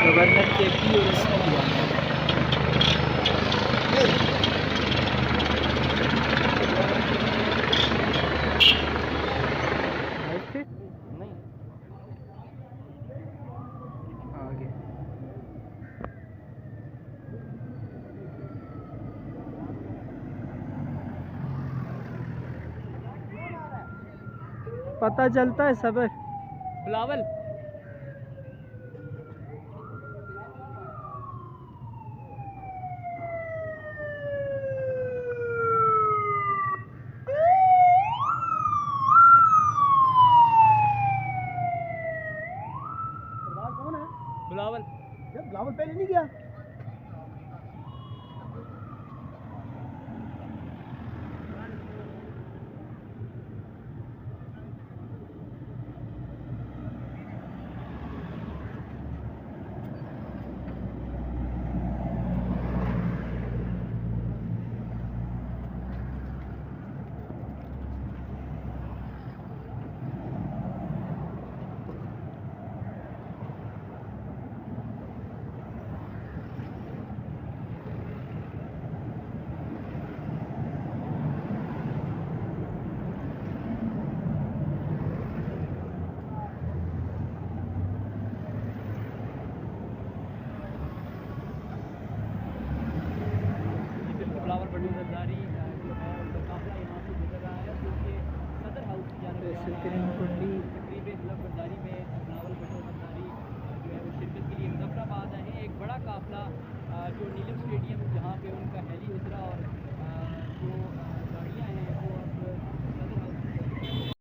Governor KP और इसकी दीवार आगे पता चलता है सबर बिलावल कौन है? बिलावल बिलावल पहले नहीं गया। बिलावल बटू जरदारी जो है उनका काफिला यहाँ से गुजर रहा है क्योंकि सदर हाउस की जाने तकरीब जरदारी में बिलावल बटू जरदारी जो है वो शिरकत के लिए मुजफ्फराबाद आए हैं। एक बड़ा काफिला जो नीलम स्टेडियम जहाँ पे उनका हेली उतरा और जो